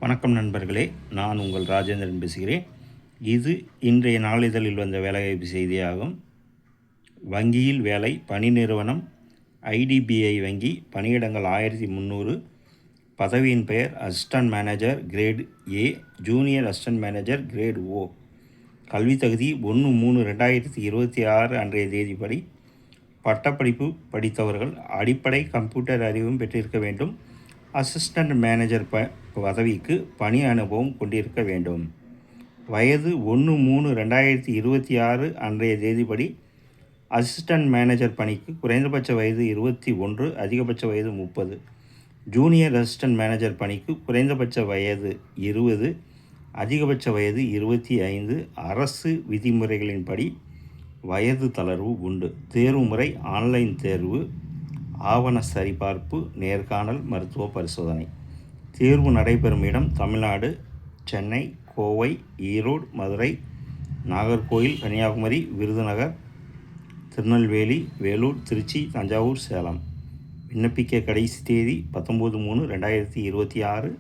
வணக்கம் நண்பர்களே, நான் உங்கள் ராஜேந்திரன் பேசுகிறேன். இது இன்றைய நாளிதழில் வந்த வேலைவாய்ப்பு செய்தியாகும். வங்கியில் வேலை, பணி நிறுவனம் ஐடிபிஐ வங்கி, பணியிடங்கள் 1300, பதவியின் பெயர் assistant manager grade A, junior assistant manager grade O. கல்வி தகுதி 1/3/2026 அன்றைய தேதிப்படி பட்டப்படிப்பு படித்தவர்கள் அடிப்படை கம்ப்யூட்டர் அறிவும் பெற்றிருக்க வேண்டும். அசிஸ்டன்ட் மேனேஜர் பதவிக்கு பணி அனுபவம் கொண்டிருக்க வேண்டும். வயது 1/3/2026 அன்றைய தேதிப்படி அசிஸ்டன்ட் மேனேஜர் பணிக்கு குறைந்தபட்ச வயது 21, அதிகபட்ச வயது 30. ஜூனியர் அசிஸ்டன்ட் மேனேஜர் பணிக்கு குறைந்தபட்ச வயது 20, அதிகபட்ச வயது 25. அரசு விதிமுறைகளின்படி வயது தளர்வு உண்டு. தேர்வு முறை ஆன்லைன் தேர்வு, ஆவண சரிபார்ப்பு, நேர்காணல், மருத்துவ பரிசோதனை. தேர்வு நடைபெறும் இடம் தமிழ்நாடு, சென்னை, கோவை, ஈரோடு, மதுரை, நாகர்கோயில், கன்னியாகுமரி, விருதுநகர், திருநெல்வேலி, வேலூர், திருச்சி, தஞ்சாவூர், சேலம். விண்ணப்பிக்க கடைசி தேதி 19/2/2026.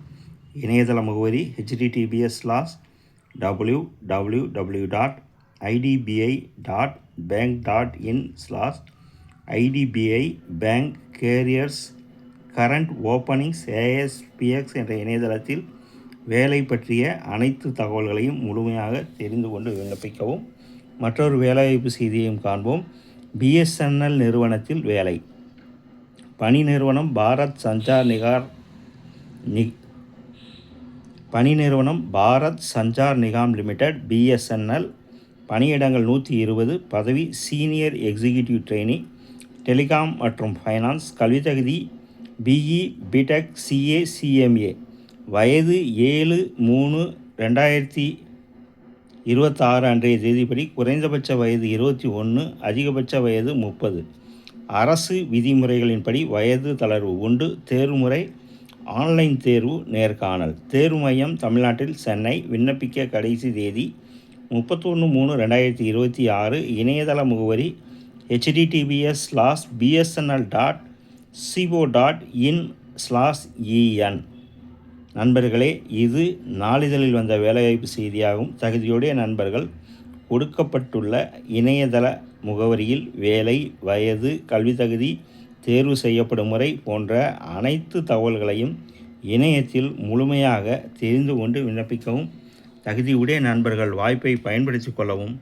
இணையதள முகவரி https://www.idbi.bank.in/idbi bank careers current openings ASPX என்ற இணையதளத்தில் வேலை பற்றிய அனைத்து தகவல்களையும் முழுமையாக தெரிந்து கொண்டு விண்ணப்பிக்கவும். மற்றொரு வேலைவாய்ப்பு செய்தியையும் காண்போம். பிஎஸ்என்எல் நிறுவனத்தில் வேலை. பணி நிறுவனம் பாரத் சஞ்சார் நிகாம் லிமிடெட், பிஎஸ்என்எல். பணியிடங்கள் 120. பதவி சீனியர் எக்ஸிக்யூட்டிவ் ட்ரெயினி, டெலிகாம் மற்றும் ஃபைனான்ஸ். கல்வி தகுதி பிஇ, பிடெக், சிஏ, சிஎம்ஏ. வயது 7/3/2026 அன்றைய தேதிப்படி குறைந்தபட்ச வயது 21, அதிகபட்ச வயது 30. அரசு விதிமுறைகளின்படி வயது தளர்வு உண்டு. தேர்வு முறை ஆன்லைன் தேர்வு, நேர்காணல். தேர்வு மையம் தமிழ்நாட்டில் சென்னை. விண்ணப்பிக்க கடைசி தேதி 31/3/2026. இணையதள முகவரி https://bsnl.co.in/en. நண்பர்களே, இது நாளிதழில் வந்த வேலைவாய்ப்பு செய்தியாகும். தகுதியுடைய நண்பர்கள் கொடுக்கப்பட்டுள்ள இணையதள முகவரியில் வேலை, வயது, கல்வி தகுதி, தேர்வு செய்யப்படும் முறை போன்ற அனைத்து தகவல்களையும் இணையத்தில் முழுமையாக தெரிந்து கொண்டு விண்ணப்பிக்கவும். தகுதியுடைய நண்பர்கள் வாய்ப்பை பயன்படுத்தி கொள்ளவும்.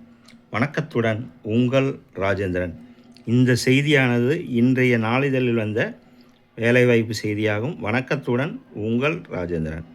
வணக்கத்துடன் உங்கள் ராஜேந்திரன். இந்த செய்தியானது இன்றைய நாளிதழில் வந்த வேலைவாய்ப்பு செய்தியாகும். வணக்கத்துடன் உங்கள் ராஜேந்திரன்.